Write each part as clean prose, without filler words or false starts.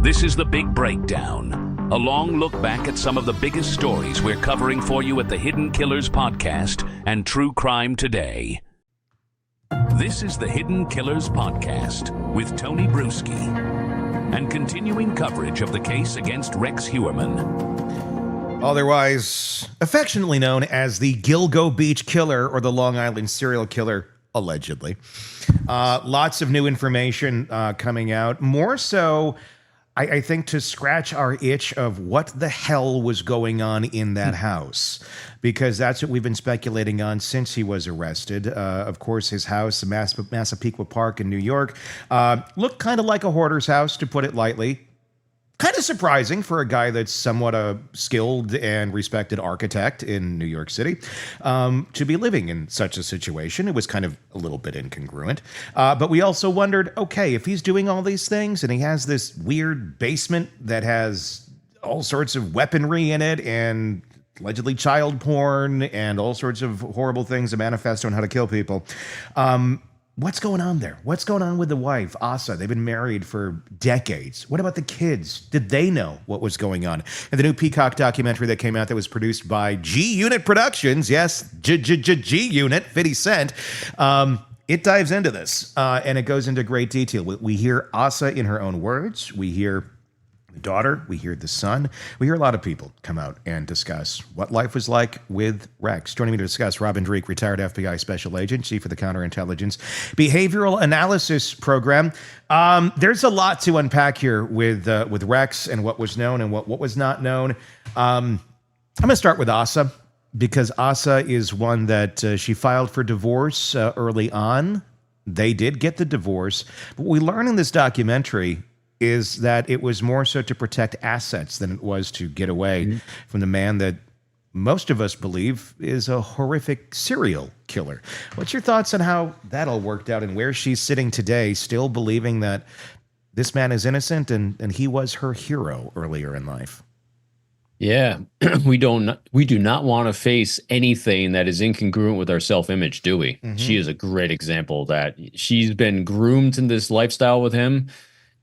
This is The Big Breakdown, a long look back at some of the biggest stories we're covering for you at the Hidden Killers Podcast and True Crime Today. This is the Hidden Killers Podcast with Tony Bruschi and continuing coverage of the case against Rex Heuermann. Otherwise affectionately known as the Gilgo Beach Killer or the Long Island serial killer, allegedly. Lots of new information coming out. More so, I think, to scratch our itch of what the hell was going on in that house, because that's what we've been speculating on since he was arrested. Of course, his house, Massapequa Park in New York, looked kind of like a hoarder's house, to put it lightly. Kind of surprising for a guy that's somewhat a skilled and respected architect in New York City to be living in such a situation. It was kind of a little bit incongruent. But we also wondered, okay, if he's doing all these things and he has this weird basement that has all sorts of weaponry in it and allegedly child porn and all sorts of horrible things, a manifesto on how to kill people, what's going on there? What's going on with the wife, Assa? They've been married for decades. What about the kids? Did they know what was going on? And the new Peacock documentary that came out that was produced by G-Unit Productions, yes, G-Unit, 50 Cent, it dives into this, and it goes into great detail. We hear Assa in her own words. We hear the daughter, we hear the son, we hear a lot of people come out and discuss what life was like with Rex. Joining me to discuss, Robin Dreek, retired FBI special agent, chief of the counterintelligence behavioral analysis program. There's a lot to unpack here with Rex and what was known and what was not known. I'm going to start with Assa, because Assa is one that she filed for divorce early on. They did get the divorce, but we learn in this documentary is that it was more so to protect assets than it was to get away from the man that most of us believe is a horrific serial killer. What's your thoughts on how that all worked out and where she's sitting today, still believing that this man is innocent and he was her hero earlier in life? Yeah, we do not want to face anything that is incongruent with our self-image, do we? She is a great example of that. She's been groomed in this lifestyle with him,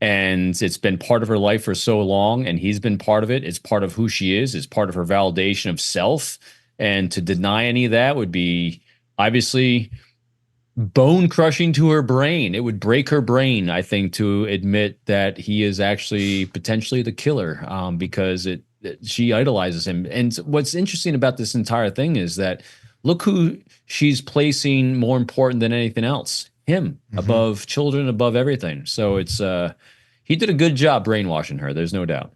and it's been part of her life for so long, and he's been part of it. It's part of who she is. It's part of her validation of self. And to deny any of that would be obviously bone crushing to her brain. It would break her brain, I think, to admit that he is actually potentially the killer, because she idolizes him. And what's interesting about this entire thing is that look who she's placing more important than anything else. Him, above children, above everything. So it's he did a good job brainwashing her. There's no doubt.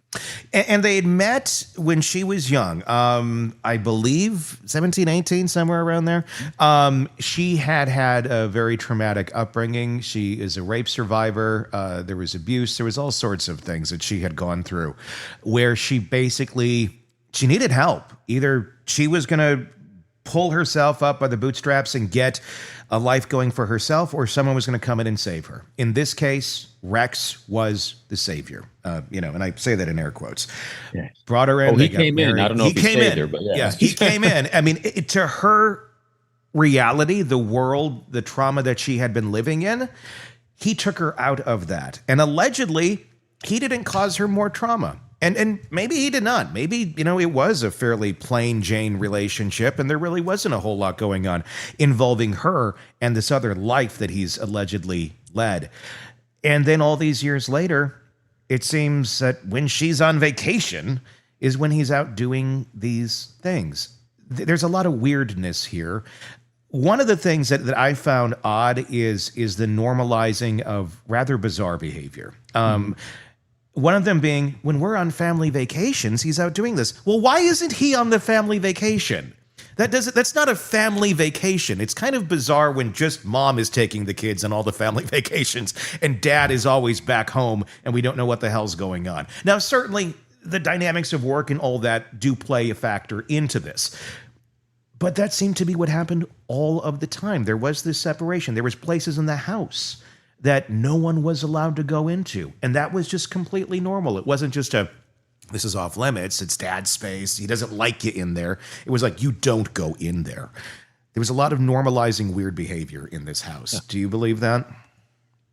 And they had met when she was young. I believe 17, 18, somewhere around there. She had a very traumatic upbringing. She is a rape survivor. There was abuse. There was all sorts of things that she had gone through where she needed help. Either she was going to pull herself up by the bootstraps and get a life going for herself, or someone was going to come in and save her. In this case, Rex was the savior, and I say that in air quotes. Yeah. Brought her in. He came in. I don't know if he saved her, but yeah. He came in. I mean, to her reality, the world, the trauma that she had been living in, he took her out of that. And allegedly, he didn't cause her more trauma. And maybe he did not. Maybe, it was a fairly plain Jane relationship, and there really wasn't a whole lot going on involving her and this other life that he's allegedly led. And then all these years later, it seems that when she's on vacation is when he's out doing these things. There's a lot of weirdness here. One of the things that I found odd is the normalizing of rather bizarre behavior. One of them being, when we're on family vacations, he's out doing this. Well, why isn't he on the family vacation? That's not a family vacation. It's kind of bizarre when just mom is taking the kids on all the family vacations and dad is always back home and we don't know what the hell's going on. Now, certainly the dynamics of work and all that do play a factor into this. But that seemed to be what happened all of the time. There was this separation. There was places in the house that no one was allowed to go into. And that was just completely normal. It wasn't just this is off limits, it's dad's space, he doesn't like you in there. It was like, you don't go in there. There was a lot of normalizing weird behavior in this house. Yeah. Do you believe that?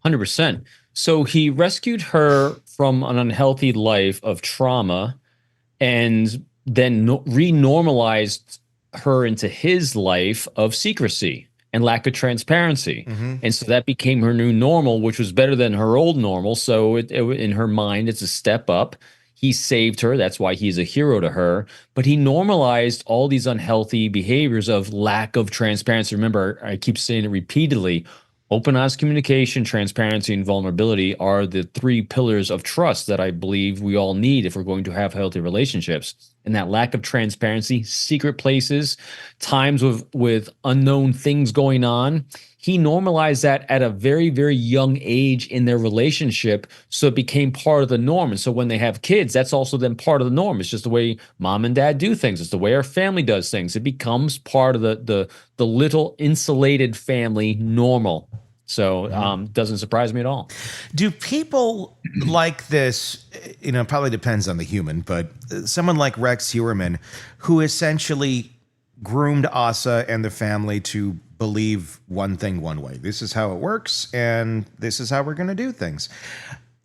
100%. So he rescued her from an unhealthy life of trauma and then renormalized her into his life of secrecy and lack of transparency. And so that became her new normal, which was better than her old normal. So in her mind, it's a step up. He saved her. That's why he's a hero to her. But he normalized all these unhealthy behaviors of lack of transparency. Remember, I keep saying it repeatedly. Open, honest communication, transparency, and vulnerability are the three pillars of trust that I believe we all need if we're going to have healthy relationships. And that lack of transparency, secret places, times with unknown things going on, he normalized that at a very, very young age in their relationship. So it became part of the norm. And so when they have kids, that's also then part of the norm. It's just the way mom and dad do things. It's the way our family does things. It becomes part of the little insulated family normal. So doesn't surprise me at all. Do people like this, probably depends on the human, but someone like Rex Heuermann, who essentially groomed Assa and the family to believe one thing one way. This is how it works, and this is how we're going to do things.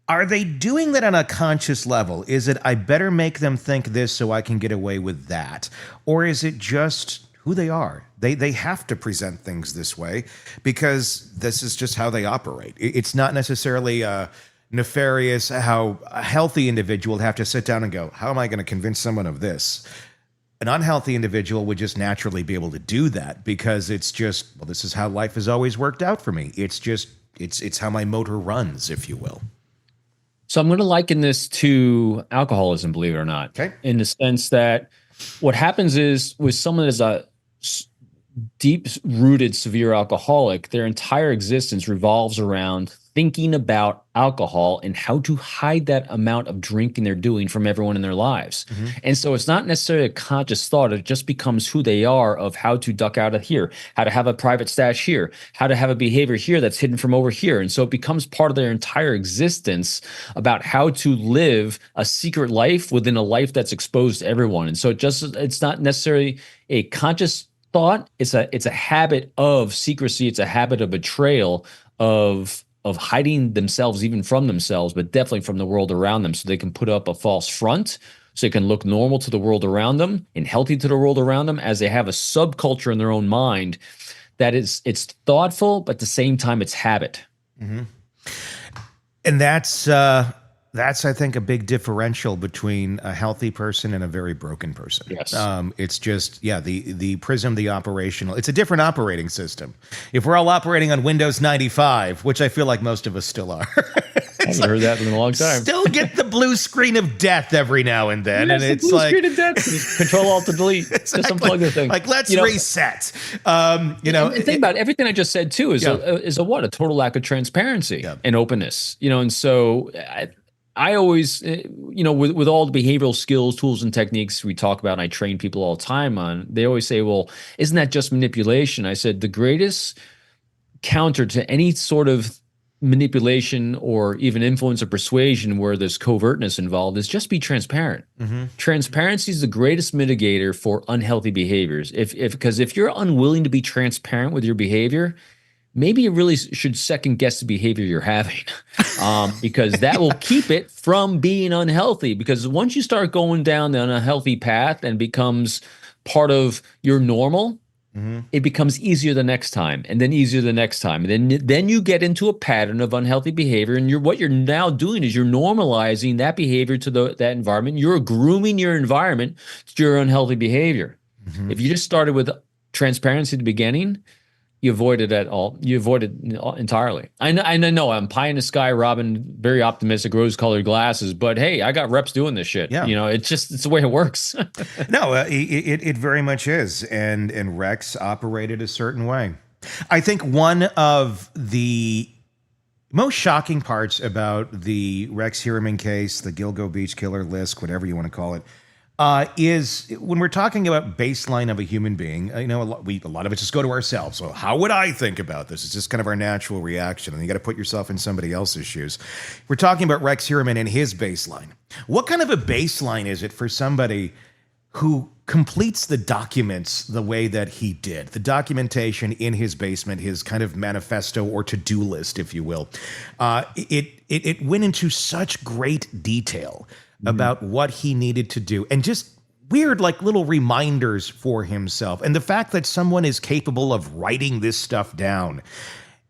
Are they doing that on a conscious level? Is it, I better make them think this so I can get away with that? Or is it just who they are? They have to present things this way because this is just how they operate. It's not necessarily nefarious how a healthy individual would have to sit down and go, how am I going to convince someone of this? An unhealthy individual would just naturally be able to do that because it's just, well, this is how life has always worked out for me. It's just, it's how my motor runs, if you will. So I'm going to liken this to alcoholism, believe it or not. Okay. In the sense that what happens is with someone that's a deep-rooted severe alcoholic, their entire existence revolves around thinking about alcohol and how to hide that amount of drinking they're doing from everyone in their lives. And so it's not necessarily a conscious thought. It just becomes who they are of how to duck out of here, how to have a private stash here, how to have a behavior here that's hidden from over here. And so it becomes part of their entire existence about how to live a secret life within a life that's exposed to everyone. And so it's not necessarily a conscious thought. It's a habit of secrecy. It's a habit of betrayal, of hiding themselves even from themselves, but definitely from the world around them, so they can put up a false front, so they can look normal to the world around them and healthy to the world around them, as they have a subculture in their own mind that it's thoughtful, but at the same time it's habit. And that's I think a big differential between a healthy person and a very broken person. Yes. It's just, the prism, the operational, it's a different operating system. If we're all operating on Windows 95, which I feel like most of us still are. I haven't heard that in a long time. Still get the blue screen of death every now and then. Yes, and it's the blue like screen of death. Control Alt to delete. Exactly. Just unplug the thing. Like, let's reset. And think about it, everything I just said too is a total lack of transparency and openness. And so I always, with all the behavioral skills, tools, and techniques we talk about, and I train people all the time on, they always say, well, isn't that just manipulation? I said, the greatest counter to any sort of manipulation or even influence or persuasion where there's covertness involved is just be transparent. Transparency is the greatest mitigator for unhealthy behaviors. Because if you're unwilling to be transparent with your behavior, maybe you really should second guess the behavior you're having, because that will keep it from being unhealthy. Because once you start going down the unhealthy path and becomes part of your normal, it becomes easier the next time, and then easier the next time. And then you get into a pattern of unhealthy behavior. And what you're now doing is you're normalizing that behavior to that environment. You're grooming your environment to your unhealthy behavior. If you just started with transparency at the beginning, you avoid it at all. You avoid it entirely. I know I'm pie in the sky, Robin, very optimistic, rose-colored glasses. But hey, I got reps doing this shit. Yeah. It's the way it works. No, it very much is. And Rex operated a certain way. I think one of the most shocking parts about the Rex Heuermann case, the Gilgo Beach killer, Lisk, whatever you want to call it, is when we're talking about baseline of a human being, a lot of it just go to ourselves. So how would I think about this? It's just kind of our natural reaction, and you got to put yourself in somebody else's shoes. We're talking about Rex Heuermann and his baseline. What kind of a baseline is it for somebody who completes the documents the way that he did, the documentation in his basement, his kind of manifesto or to-do list, if you will, it went into such great detail about what he needed to do, and just weird, like, little reminders for himself. And the fact that someone is capable of writing this stuff down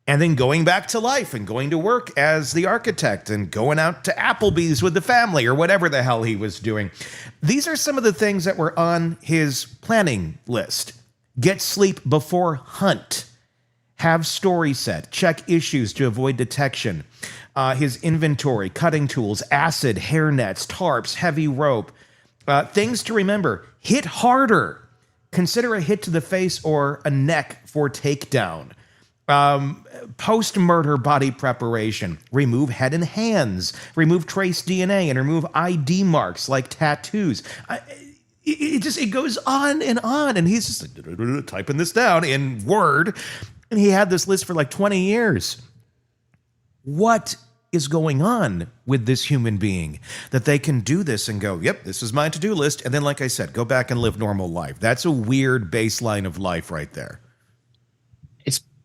and then going back to life and going to work as the architect and going out to Applebee's with the family or whatever the hell he was doing. These are some of the things that were on his planning list. Get sleep before hunt. Have story set. Check issues to avoid detection. His inventory, cutting tools, acid, hair nets, tarps, heavy rope. Things to remember. Hit harder. Consider a hit to the face or a neck for takedown. Post-murder body preparation. Remove head and hands. Remove trace DNA and remove ID marks like tattoos. It goes on. And he's just like, typing this down in Word. And he had this list for like 20 years. What is going on with this human being that they can do this and go, yep, this is my to-do list. And then, like I said, go back and live normal life. That's a weird baseline of life right there.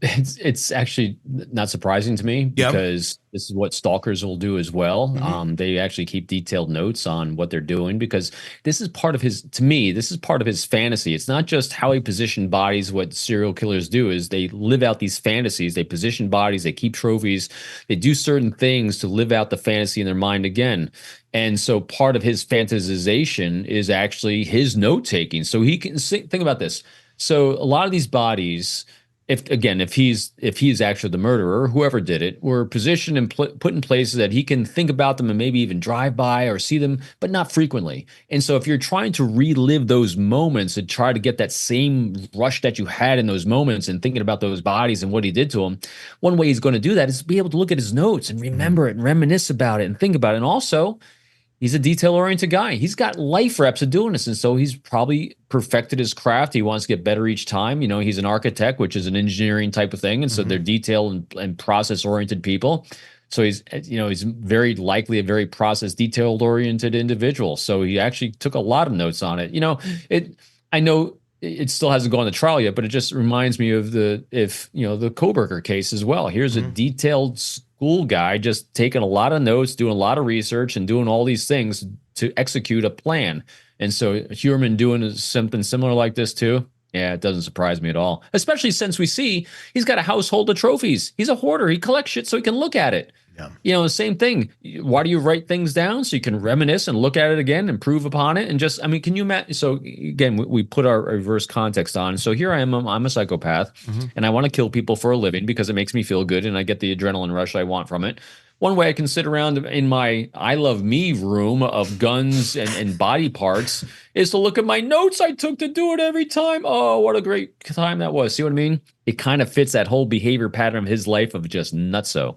It's actually not surprising to me because this is what stalkers will do as well. They actually keep detailed notes on what they're doing because this is part of his, to me, this is part of his fantasy. It's not just how he positioned bodies. What serial killers do is they live out these fantasies. They position bodies, they keep trophies, they do certain things to live out the fantasy in their mind again. And so part of his fantasization is actually his note taking. So he can think about this. So a lot of these bodies, if he's actually the murderer, whoever did it, were positioned and put in places that he can think about them and maybe even drive by or see them, but not frequently. And so if you're trying to relive those moments and try to get that same rush that you had in those moments and thinking about those bodies and what he did to them, one way he's going to do that is be able to look at his notes and remember it and reminisce about it and think about it. And also, he's a detail-oriented guy. He's got life reps of doing this, and so he's probably perfected his craft. He wants to get better each time. You know, he's an architect, which is an engineering type of thing, and so they're detail and process-oriented people. So he's very likely a very process, detailed-oriented individual. So he actually took a lot of notes on it. I know it still hasn't gone to trial yet, but it just reminds me of the Koberger case as well. Here's a detailed school guy just taking a lot of notes, doing a lot of research, and doing all these things to execute a plan. And so Heuermann doing something similar like this too. Yeah, it doesn't surprise me at all, especially since we see he's got a household of trophies. He's a hoarder. He collects shit so he can look at it. Yeah. The same thing. Why do you write things down? So you can reminisce and look at it again, improve upon it. And just, can you imagine? So again, we put our reverse context on. So here I am, I'm a psychopath and I want to kill people for a living because it makes me feel good and I get the adrenaline rush I want from it. One way I can sit around in my I love me room of guns and body parts is to look at my notes I took to do it every time. Oh, what a great time that was. See what I mean? It kind of fits that whole behavior pattern of his life of just nutso.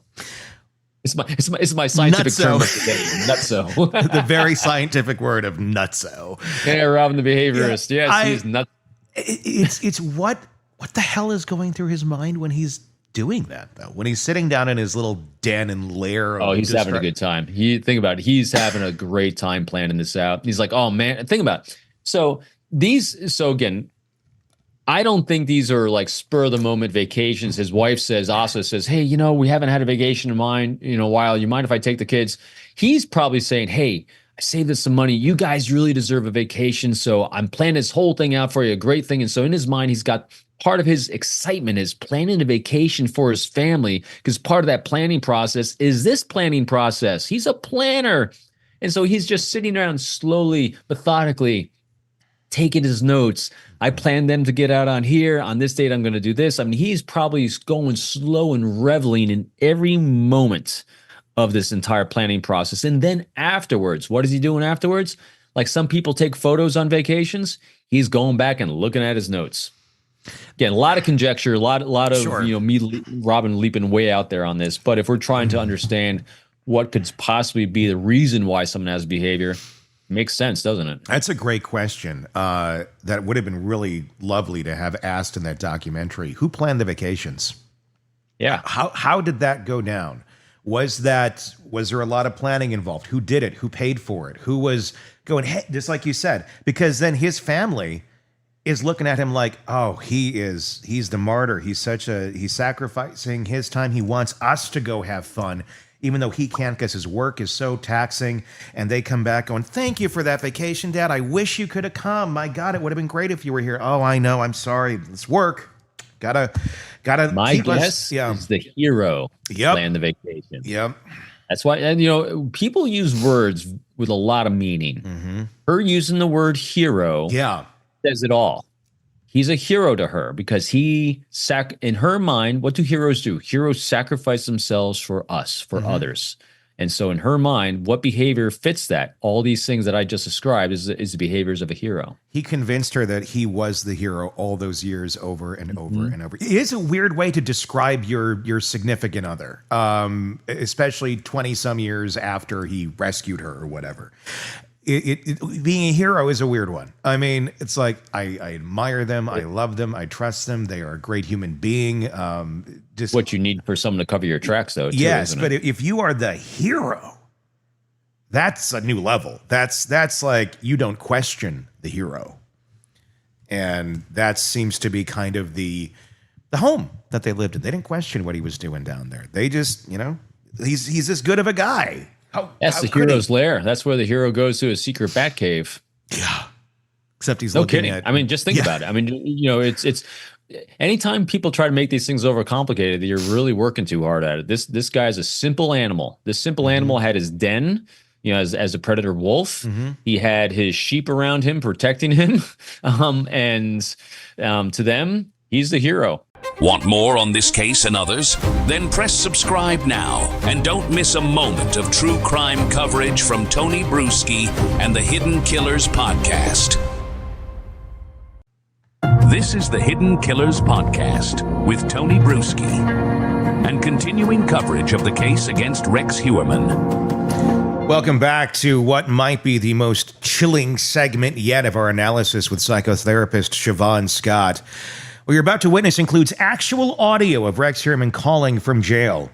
It's my scientific term of the day, nutso. The very scientific word of nutso. Yeah, Robin the behaviorist. Yes, he's nuts. It's what the hell is going through his mind when he's doing that, though? When he's sitting down in his little den and lair. Oh, he's having a good time. Think about it. He's having a great time planning this out. He's like, oh man, think about it. So again, I don't think these are like spur of the moment vacations. His wife says, Assa says, hey, we haven't had a vacation in a while. You mind if I take the kids? He's probably saying, hey, I saved us some money. You guys really deserve a vacation. So I'm planning this whole thing out for you, a great thing. And so in his mind, he's got part of his excitement is planning a vacation for his family because part of that planning process is this planning process. He's a planner. And so he's just sitting around slowly, methodically, taking his notes. I planned them to get out on here. On this date, I'm going to do this. He's probably going slow and reveling in every moment of this entire planning process. And then afterwards, what is he doing afterwards? Like some people take photos on vacations. He's going back and looking at his notes. Again, a lot of conjecture, a lot of me, Robin, leaping way out there on this. But if we're trying to understand what could possibly be the reason why someone has behavior, makes sense, doesn't it? That's a great question. That would have been really lovely to have asked in that documentary. Who planned the vacations? Yeah. How did that go down? Was there a lot of planning involved? Who did it? Who paid for it? Who was going, hey, just like you said, because then his family is looking at him like, oh, he's the martyr. He's sacrificing his time. He wants us to go have fun, even though he can't because his work is so taxing. And they come back going, thank you for that vacation, Dad. I wish you could have come. My God, it would have been great if you were here. Oh, I know. I'm sorry. It's work. Gotta My keep guess us. Yeah. is the hero Yep. planned the vacation. Yep. That's why, and people use words with a lot of meaning. Her using the word hero Yeah. says it all. He's a hero to her because in her mind, what do heroes do? Heroes sacrifice themselves for us, for others. And so in her mind, what behavior fits that? All these things that I just described is the behaviors of a hero. He convinced her that he was the hero all those years over and over and over. It is a weird way to describe your significant other, especially 20-some years after he rescued her or whatever. Being a hero is a weird one. I mean, it's like I admire them, I love them, I trust them. They are a great human being. Just What you need for someone to cover your tracks, though. Too, yes, but if you are the hero, that's a new level. That's like you don't question the hero, and that seems to be kind of the home that they lived in. They didn't question what he was doing down there. They just, he's this good of a guy. That's the hero's lair. That's where the hero goes to a secret bat cave. Yeah. Except he's no looking kidding. at. I mean, just think about it. I mean, it's anytime people try to make these things overcomplicated, you're really working too hard at it. This guy's a simple animal. This simple animal had his den, as a predator wolf. He had his sheep around him protecting him. And to them, he's the hero. Want more on this case and others? Then press subscribe now and don't miss a moment of true crime coverage from Tony Bruschi and the Hidden Killers Podcast. This is the Hidden Killers Podcast with Tony Bruschi and continuing coverage of the case against Rex Heuermann. Welcome back to what might be the most chilling segment yet of our analysis with psychotherapist Siobhan Scott. What you're about to witness includes actual audio of Rex Heuermann calling from jail.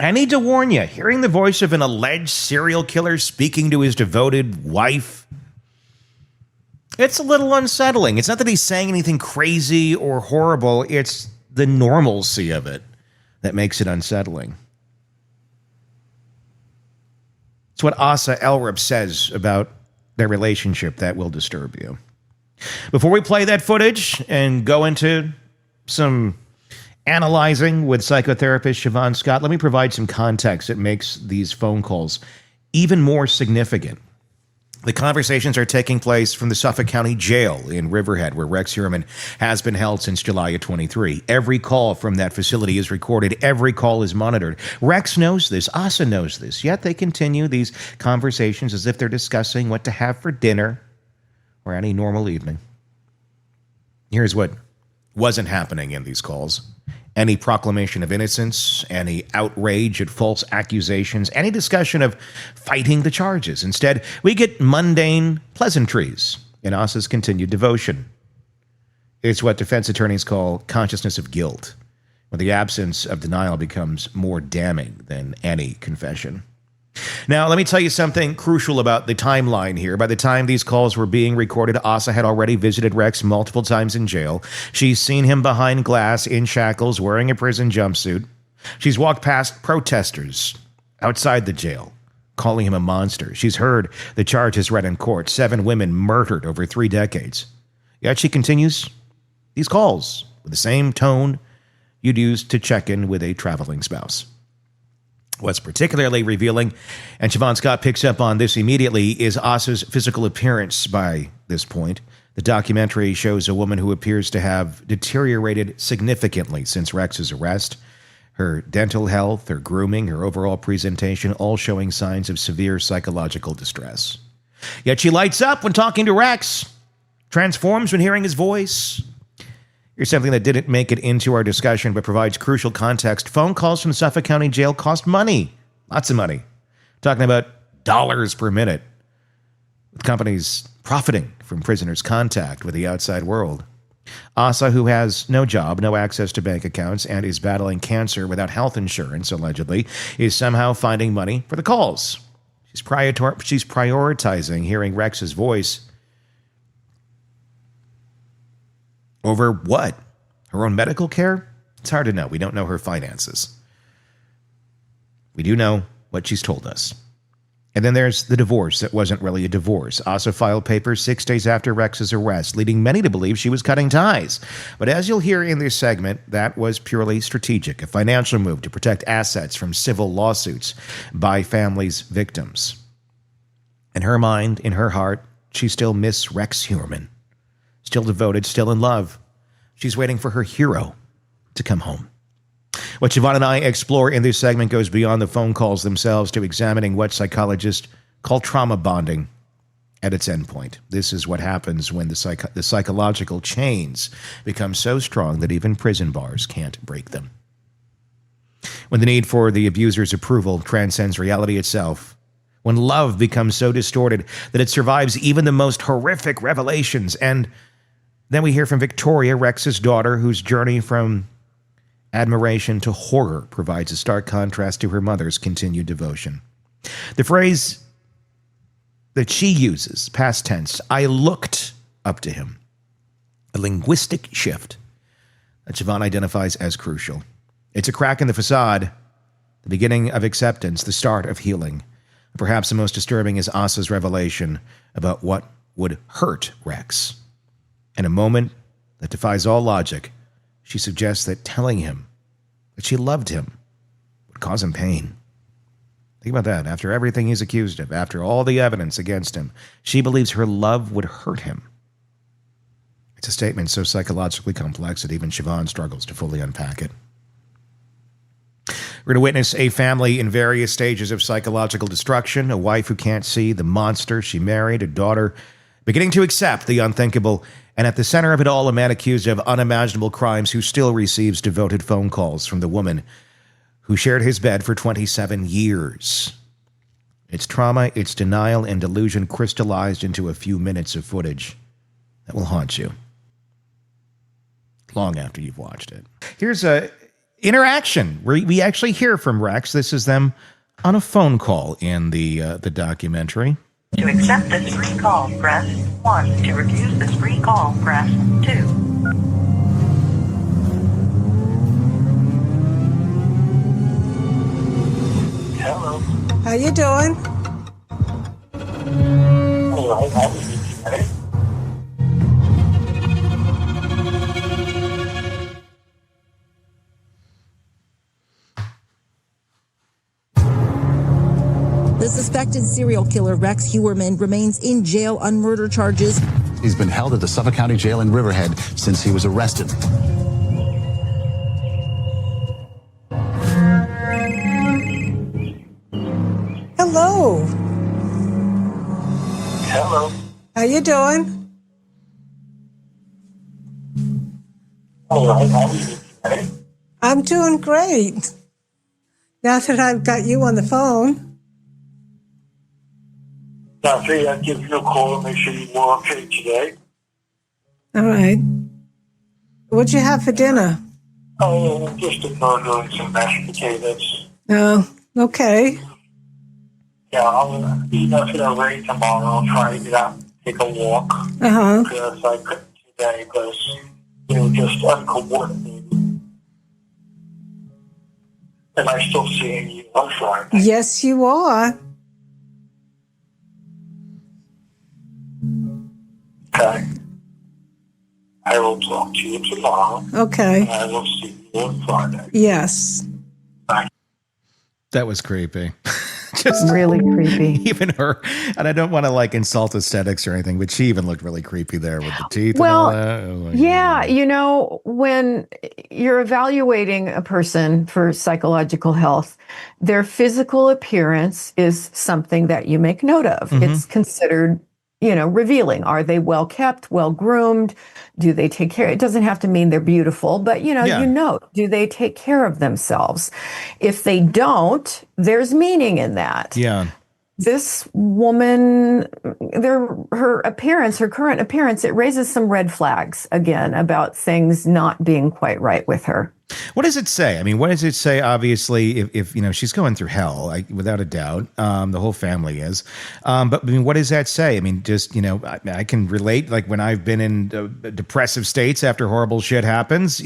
I need to warn you, hearing the voice of an alleged serial killer speaking to his devoted wife, it's a little unsettling. It's not that he's saying anything crazy or horrible, it's the normalcy of it that makes it unsettling. It's what Assa Elrup says about their relationship that will disturb you. Before we play that footage and go into some analyzing with psychotherapist Siobhan Scott, let me provide some context that makes these phone calls even more significant. The conversations are taking place from the Suffolk County Jail in Riverhead, where Rex Heuermann has been held since July of 23. Every call from that facility is recorded. Every call is monitored. Rex knows this. Assa knows this. Yet they continue these conversations as if they're discussing what to have for dinner or any normal evening. Here's what wasn't happening in these calls. Any proclamation of innocence, any outrage at false accusations, any discussion of fighting the charges. Instead, we get mundane pleasantries in Assa's continued devotion. It's what defense attorneys call consciousness of guilt, when the absence of denial becomes more damning than any confession. Now, let me tell you something crucial about the timeline here. By the time these calls were being recorded, Assa had already visited Rex multiple times in jail. She's seen him behind glass, in shackles, wearing a prison jumpsuit. She's walked past protesters outside the jail, calling him a monster. She's heard the charges read in court, 7 women murdered over 3 decades. Yet she continues these calls with the same tone you'd use to check in with a traveling spouse. What's particularly revealing, and Siobhan Scott picks up on this immediately, is Assa's physical appearance by this point. The documentary shows a woman who appears to have deteriorated significantly since Rex's arrest. Her dental health, her grooming, her overall presentation, all showing signs of severe psychological distress. Yet she lights up when talking to Rex, transforms when hearing his voice. Here's something that didn't make it into our discussion but provides crucial context. Phone calls from Suffolk County Jail cost money. Lots of money. Talking about dollars per minute. With companies profiting from prisoners' contact with the outside world. Assa, who has no job, no access to bank accounts, and is battling cancer without health insurance, allegedly, is somehow finding money for the calls. She's prioritizing hearing Rex's voice over what? Her own medical care? It's hard to know. We don't know her finances. We do know what she's told us. And then there's the divorce that wasn't really a divorce. Assa filed papers 6 days after Rex's arrest, leading many to believe she was cutting ties. But as you'll hear in this segment, that was purely strategic, a financial move to protect assets from civil lawsuits by families' victims. In her mind, in her heart, she still miss Rex Heuermann. Still devoted, still in love. She's waiting for her hero to come home. What Siobhan and I explore in this segment goes beyond the phone calls themselves to examining what psychologists call trauma bonding at its endpoint. This is what happens when the psychological chains become so strong that even prison bars can't break them. When the need for the abuser's approval transcends reality itself. When love becomes so distorted that it survives even the most horrific revelations. And then we hear from Victoria, Rex's daughter, whose journey from admiration to horror provides a stark contrast to her mother's continued devotion. The phrase that she uses, past tense, I looked up to him, a linguistic shift that Siobhan identifies as crucial. It's a crack in the facade, the beginning of acceptance, the start of healing. Perhaps the most disturbing is Assa's revelation about what would hurt Rex. In a moment that defies all logic, she suggests that telling him that she loved him would cause him pain. Think about that. After everything he's accused of, after all the evidence against him, she believes her love would hurt him. It's a statement so psychologically complex that even Siobhan struggles to fully unpack it. We're going to witness a family in various stages of psychological destruction, a wife who can't see the monster she married, a daughter beginning to accept the unthinkable, and at the center of it all, a man accused of unimaginable crimes who still receives devoted phone calls from the woman who shared his bed for 27 years. It's trauma, it's denial, and delusion crystallized into a few minutes of footage that will haunt you long after you've watched it. Here's a interaction where we actually hear from Rex. This is them on a phone call in the documentary. To accept this free call, press 1. To refuse this free call, press 2. Hello. How you doing? Hello. How are you today? The suspected serial killer Rex Heuermann remains in jail on murder charges. He's been held at the Suffolk County Jail in Riverhead since he was arrested. Hello. Hello. How you doing? Hello. How are you today? I'm doing great. Now that I've got you on the phone. I figured I'd give you a call and make sure you were okay today. All right. What'd you have for dinner? Oh, just a burger and some mashed potatoes. Oh, okay. Yeah, I'll be up at a rate tomorrow. I'll try to get out and take a walk. Uh-huh. Because I couldn't today because, just uncoordinated. Am I still seeing you on Friday? Yes, you are. Okay. I will talk to you tomorrow. Okay. And I will see you on Friday. Yes. Bye. That was creepy. Just really creepy. even her, and I don't want to insult aesthetics or anything, but she even looked really creepy there with the teeth Well, and all that. Oh, yeah, when you're evaluating a person for psychological health, their physical appearance is something that you make note of. Mm-hmm. It's considered, revealing. Are they well kept, well groomed? Do they take care? It doesn't have to mean they're beautiful, but you know, do they take care of themselves? If they don't, there's meaning in that. Yeah. This woman, her appearance, her current appearance, it raises some red flags again about things not being quite right with her. What does it say? I mean, what does it say? Obviously, if she's going through hell, without a doubt, the whole family is. But I mean, what does that say? I mean, just I can relate. Like when I've been in depressive states after horrible shit happens,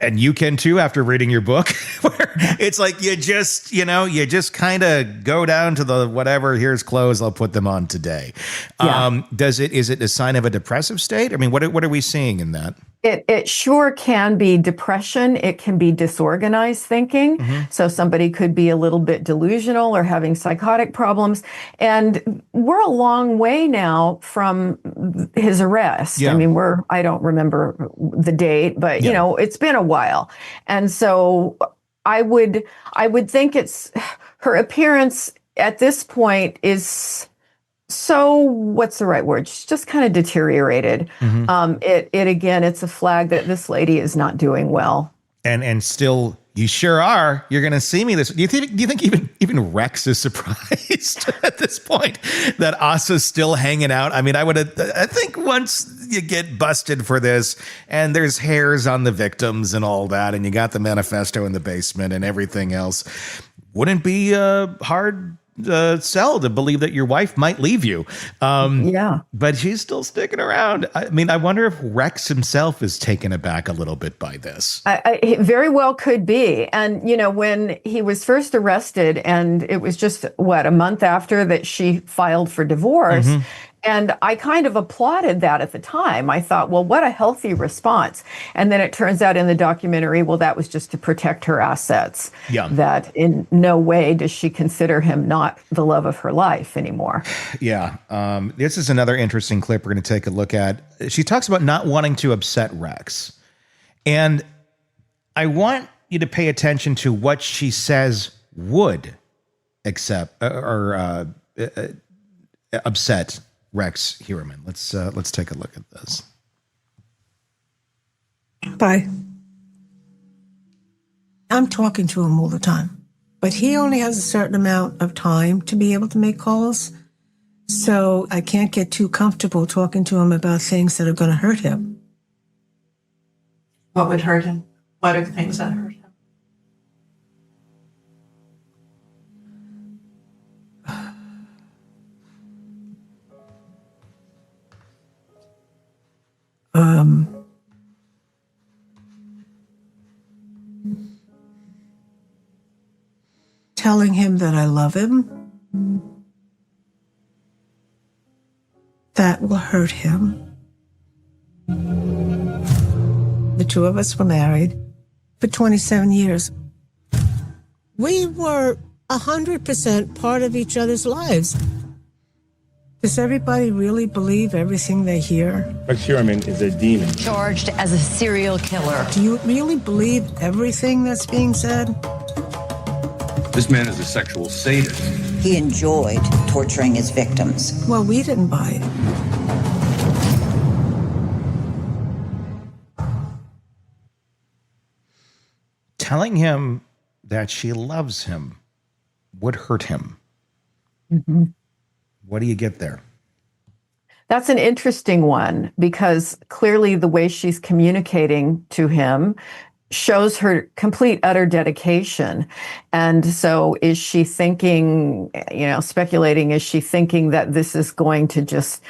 and you can too after reading your book, where it's like you just kind of go down to the whatever. Here's clothes. I'll put them on today. Yeah. Is it a sign of a depressive state? I mean, what are we seeing in that? It sure can be depression. It can be disorganized thinking. So somebody could be a little bit delusional or having psychotic problems. And we're a long way now from his arrest. Yeah. I mean, I don't remember the date, but it's been a while. And so I would think her appearance at this point is, so what's the right word? She's just kind of deteriorated. It again, it's a flag that this lady is not doing well. And still, you sure are. You're going to see me this. Do you think even Rex is surprised at this point that Assa's still hanging out? I mean, I think once you get busted for this, and there's hairs on the victims and all that, and you got the manifesto in the basement and everything else, wouldn't be hard sell to believe that your wife might leave you. Yeah. But she's still sticking around. I mean, I wonder if Rex himself is taken aback a little bit by this. It very well could be. And, when he was first arrested, and it was just, a month after that she filed for divorce. And I kind of applauded that at the time. I thought, well, what a healthy response. And then it turns out in the documentary, well, that was just to protect her assets. Yeah. That in no way does she consider him not the love of her life anymore. Yeah. This is another interesting clip we're going to take a look at. She talks about not wanting to upset Rex. And I want you to pay attention to what she says would upset Rex Heuermann. Let's take a look at this. Bye. I'm talking to him all the time, but he only has a certain amount of time to be able to make calls. So I can't get too comfortable talking to him about things that are going to hurt him. What would hurt him? What are the things that hurt him? Telling him that I love him, that will hurt him. The two of us were married for 27 years. We were 100% part of each other's lives. Does everybody really believe everything they hear? Rex Heuermann is a demon. Charged as a serial killer. Do you really believe everything that's being said? This man is a sexual sadist. He enjoyed torturing his victims. Well, we didn't buy it. Telling him that she loves him would hurt him. What do you get there? That's an interesting one, because clearly the way she's communicating to him shows her complete, utter dedication. And so is she thinking, speculating, is she thinking that this is going to just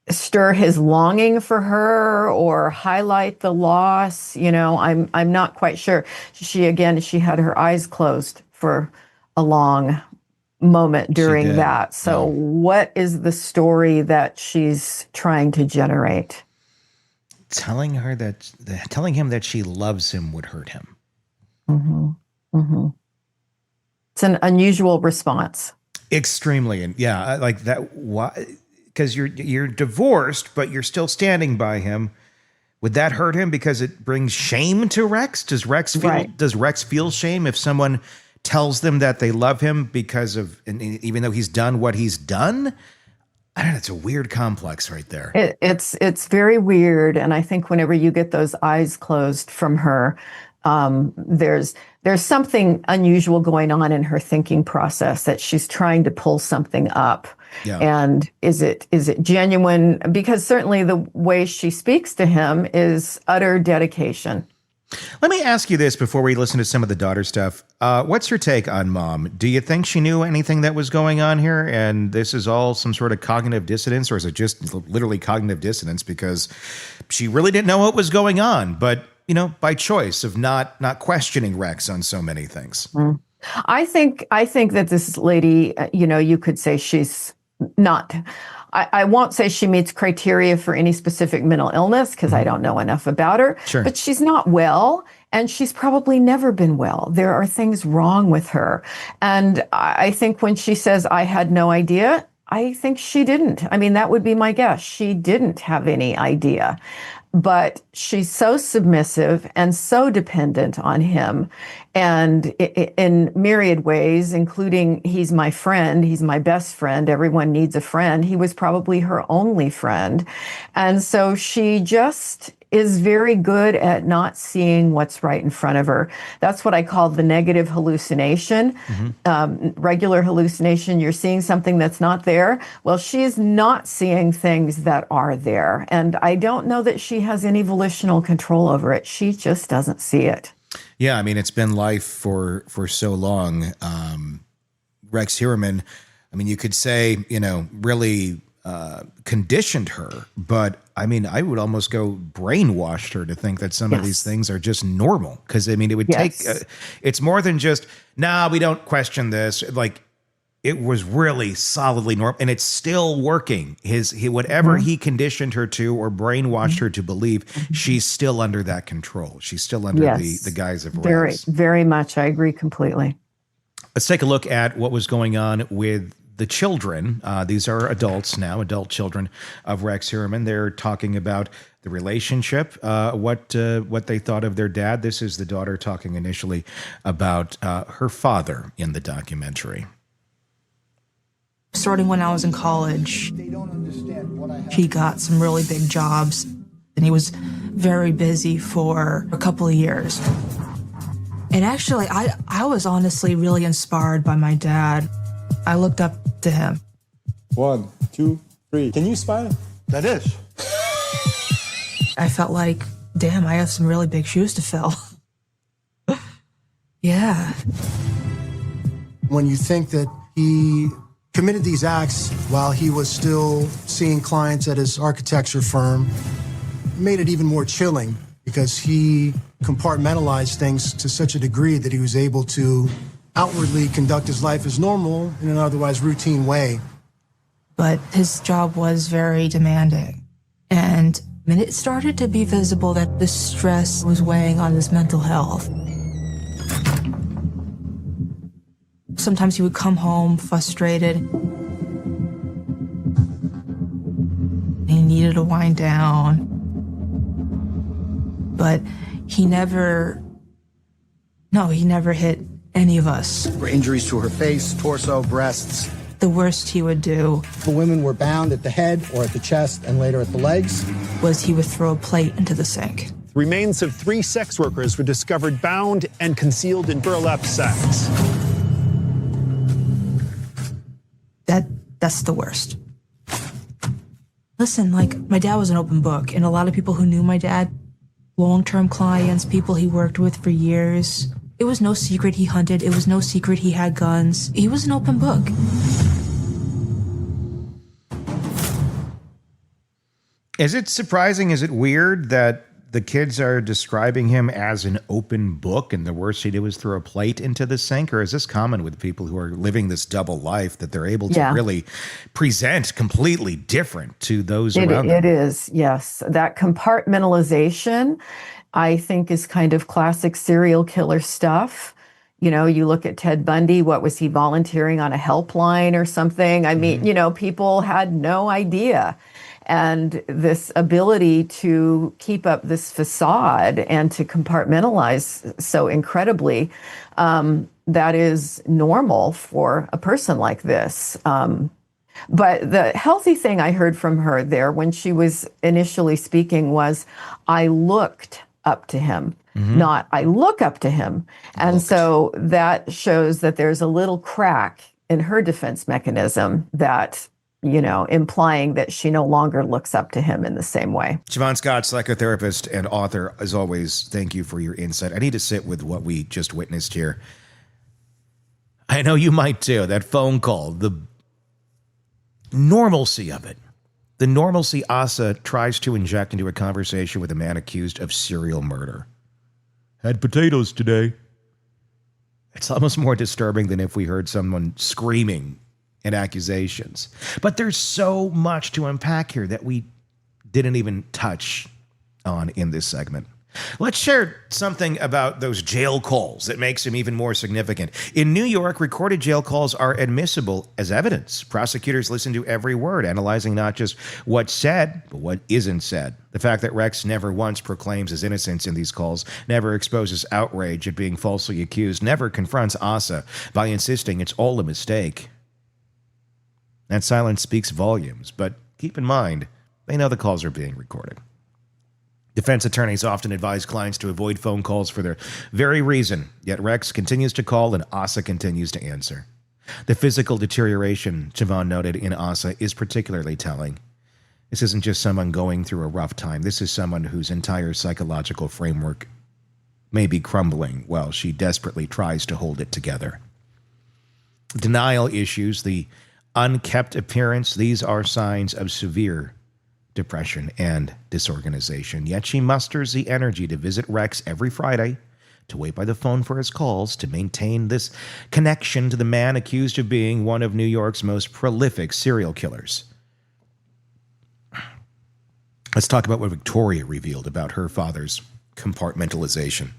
stir his longing for her or highlight the loss? I'm not quite sure. She had her eyes closed for a long moment during that. So what is the story that she's trying to generate? Telling him that she loves him would hurt him. It's an unusual response. Extremely. And yeah, like that. Why? Because you're divorced, but you're still standing by him. Would that hurt him because it brings shame to Rex? Does Rex feel shame if someone tells them that they love him even though he's done what he's done? I don't know. It's a weird complex right there. It's very weird. And I think whenever you get those eyes closed from her, There's something unusual going on in her thinking process, that she's trying to pull something up. Yeah. And is it genuine? Because certainly the way she speaks to him is utter dedication. Let me ask you this before we listen to some of the daughter stuff. What's your take on Mom? Do you think she knew anything that was going on here, and this is all some sort of cognitive dissonance, or is it just literally cognitive dissonance because she really didn't know what was going on, but by choice of not questioning Rex on so many things? I think that this lady, you could say she's not. I won't say she meets criteria for any specific mental illness because I don't know enough about her. Sure. But she's not well, and she's probably never been well. There are things wrong with her. And I think when she says, I had no idea, I think she didn't. I mean, that would be my guess. She didn't have any idea. But she's so submissive and so dependent on him, and in myriad ways, including he's my friend, he's my best friend, everyone needs a friend. He was probably her only friend. And so she just is very good at not seeing what's right in front of her. That's what I call the negative hallucination. Regular hallucination, you're seeing something that's not there. Well, she's not seeing things that are there. And I don't know that she has any volitional control over it. She just doesn't see it. Yeah, I mean, it's been life for so long. Rex Heuermann, I mean, you could say, really conditioned her, but I mean, I would almost go brainwashed her to think that some of these things are just normal. Because I mean, it would take, it's more than just, we don't question this. Like, it was really solidly normal, and it's still working. Whatever he conditioned her to or brainwashed her to believe, she's still under that control. She's still under the guise of Rex. Very, very much. I agree completely. Let's take a look at what was going on with the children. These are adults now, adult children of Rex Heuermann. They're talking about the relationship, what they thought of their dad. This is the daughter talking initially about her father in the documentary. Starting when I was in college, he got some really big jobs, and he was very busy for a couple of years. And actually, I was honestly really inspired by my dad. I looked up to him. 1, 2, 3. Can you smile? That is. I felt like, damn, I have some really big shoes to fill. Yeah. When you think that he committed these acts while he was still seeing clients at his architecture firm, it made it even more chilling because he compartmentalized things to such a degree that he was able to outwardly conduct his life as normal in an otherwise routine way. But his job was very demanding. And it started to be visible that the stress was weighing on his mental health. Sometimes he would come home frustrated. He needed to wind down. But he never hit any of us. For injuries to her face, torso, breasts. The worst he would do, The women were bound at the head or at the chest and later at the legs. was he would throw a plate into the sink. The remains of 3 sex workers were discovered bound and concealed in burlap sacks. That's the worst. Listen, my dad was an open book, and a lot of people who knew my dad, long-term clients, people he worked with for years, it was no secret he hunted. It was no secret he had guns. He was an open book. Is it surprising? Is it weird that the kids are describing him as an open book and the worst he did was throw a plate into the sink? Or is this common with people who are living this double life that they're able to really present completely different to those around them? It is, yes. That compartmentalization, I think, is kind of classic serial killer stuff. You look at Ted Bundy, what was he volunteering on a helpline or something? I mean, people had no idea. And this ability to keep up this facade and to compartmentalize so incredibly, that is normal for a person like this. But the healthy thing I heard from her there when she was initially speaking was, I looked up to him. not I look up to him. And so that shows that there's a little crack in her defense mechanism that, implying that she no longer looks up to him in the same way. Siobhan Scott, psychotherapist and author, as always, thank you for your insight. I need to sit with what we just witnessed here. I know you might too. That phone call, the normalcy of it. The normalcy Assa tries to inject into a conversation with a man accused of serial murder. Had potatoes today. It's almost more disturbing than if we heard someone screaming in accusations. But there's so much to unpack here that we didn't even touch on in this segment. Let's share something about those jail calls that makes him even more significant. In New York, recorded jail calls are admissible as evidence. Prosecutors listen to every word, analyzing not just what's said, but what isn't said. The fact that Rex never once proclaims his innocence in these calls, never exposes outrage at being falsely accused, never confronts Assa by insisting it's all a mistake. That silence speaks volumes, but keep in mind, they know the calls are being recorded. Defense attorneys often advise clients to avoid phone calls for their very reason, yet Rex continues to call and Assa continues to answer. The physical deterioration, Siobhan noted, in Assa is particularly telling. This isn't just someone going through a rough time. This is someone whose entire psychological framework may be crumbling while she desperately tries to hold it together. Denial issues, the unkept appearance, these are signs of severe depression and disorganization. Yet she musters the energy to visit Rex every Friday, to wait by the phone for his calls, to maintain this connection to the man accused of being one of New York's most prolific serial killers. Let's talk about what Victoria revealed about her father's compartmentalization.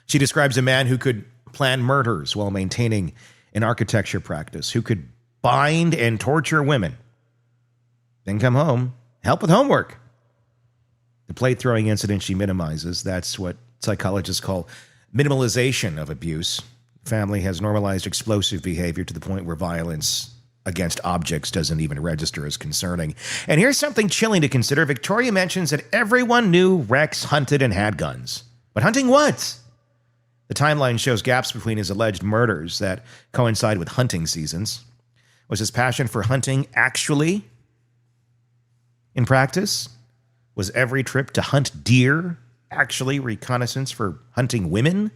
She describes a man who could plan murders while maintaining an architecture practice, who could bind and torture women, then come home, help with homework. The plate throwing incident she minimizes, that's what psychologists call minimalization of abuse. Family has normalized explosive behavior to the point where violence against objects doesn't even register as concerning. And here's something chilling to consider. Victoria mentions that everyone knew Rex hunted and had guns. But hunting what? The timeline shows gaps between his alleged murders that coincide with hunting seasons. Was his passion for hunting actually in practice? Was every trip to hunt deer actually reconnaissance for hunting women?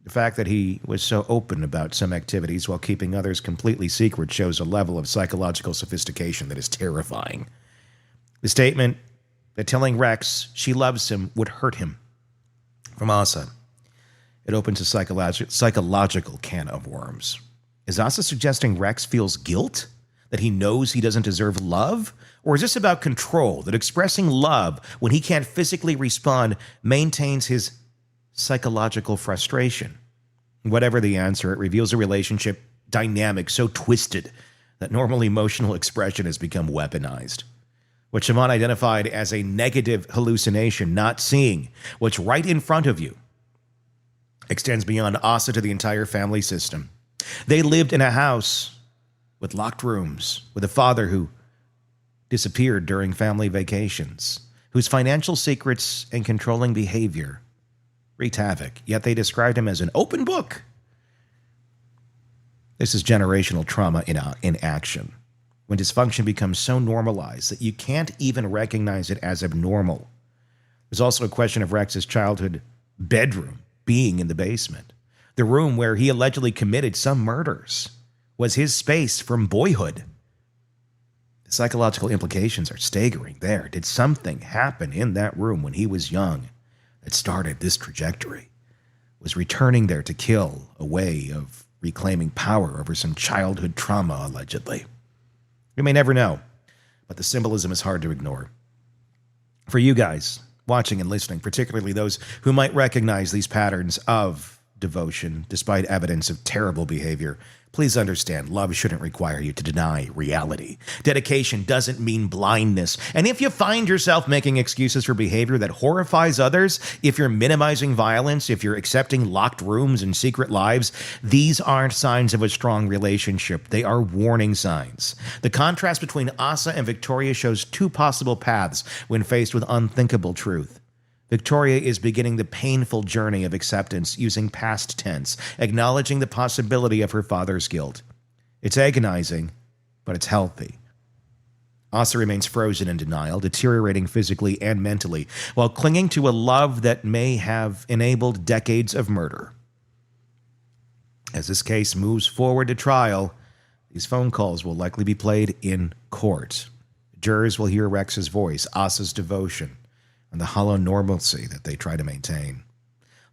The fact that he was so open about some activities while keeping others completely secret shows a level of psychological sophistication that is terrifying. The statement that telling Rex she loves him would hurt him from Assa. It opens a psychological can of worms. Is Assa suggesting Rex feels guilt? That he knows he doesn't deserve love? Or is this about control, that expressing love when he can't physically respond maintains his psychological frustration? Whatever the answer, it reveals a relationship dynamic so twisted that normal emotional expression has become weaponized. What Siobhan identified as a negative hallucination, not seeing what's right in front of you, extends beyond Assa to the entire family system. They lived in a house with locked rooms, with a father who disappeared during family vacations, whose financial secrets and controlling behavior wreaked havoc, yet they described him as an open book. This is generational trauma in action, when dysfunction becomes so normalized that you can't even recognize it as abnormal. There's also a question of Rex's childhood bedroom being in the basement, the room where he allegedly committed some murders. Was his space from boyhood. The psychological implications are staggering there. Did something happen in that room when he was young that started this trajectory? Was returning there to kill a way of reclaiming power over some childhood trauma, allegedly? We may never know, but the symbolism is hard to ignore. For you guys watching and listening, particularly those who might recognize these patterns of devotion despite evidence of terrible behavior, please understand, love shouldn't require you to deny reality. Dedication doesn't mean blindness. And if you find yourself making excuses for behavior that horrifies others, if you're minimizing violence, if you're accepting locked rooms and secret lives, these aren't signs of a strong relationship. They are warning signs. The contrast between Assa and Victoria shows two possible paths when faced with unthinkable truth. Victoria is beginning the painful journey of acceptance using past tense, acknowledging the possibility of her father's guilt. It's agonizing, but it's healthy. Assa remains frozen in denial, deteriorating physically and mentally, while clinging to a love that may have enabled decades of murder. As this case moves forward to trial, these phone calls will likely be played in court. Jurors will hear Rex's voice, Assa's devotion, and the hollow normalcy that they try to maintain.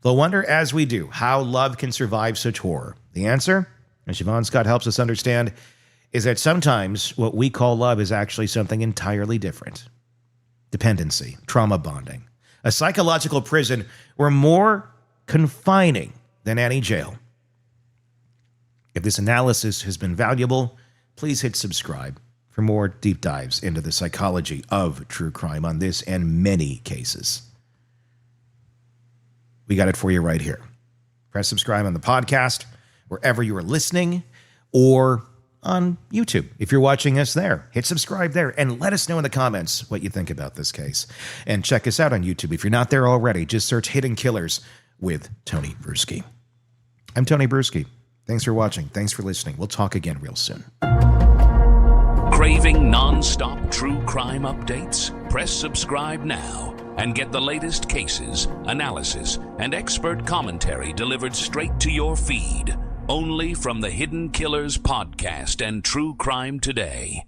They'll wonder, as we do, how love can survive such horror. The answer, as Siobhan Scott helps us understand, is that sometimes what we call love is actually something entirely different. Dependency, trauma bonding, a psychological prison were more confining than any jail. If this analysis has been valuable, please hit subscribe for more deep dives into the psychology of true crime on this and many cases. We got it for you right here. Press subscribe on the podcast, wherever you are listening, or on YouTube. If you're watching us there, hit subscribe there and let us know in the comments what you think about this case. And check us out on YouTube. If you're not there already, just search Hidden Killers with Tony Bruschi. I'm Tony Bruschi. Thanks for watching. Thanks for listening. We'll talk again real soon. Craving non-stop true crime updates? Press subscribe now and get the latest cases, analysis, and expert commentary delivered straight to your feed. Only from the Hidden Killers podcast and True Crime Today.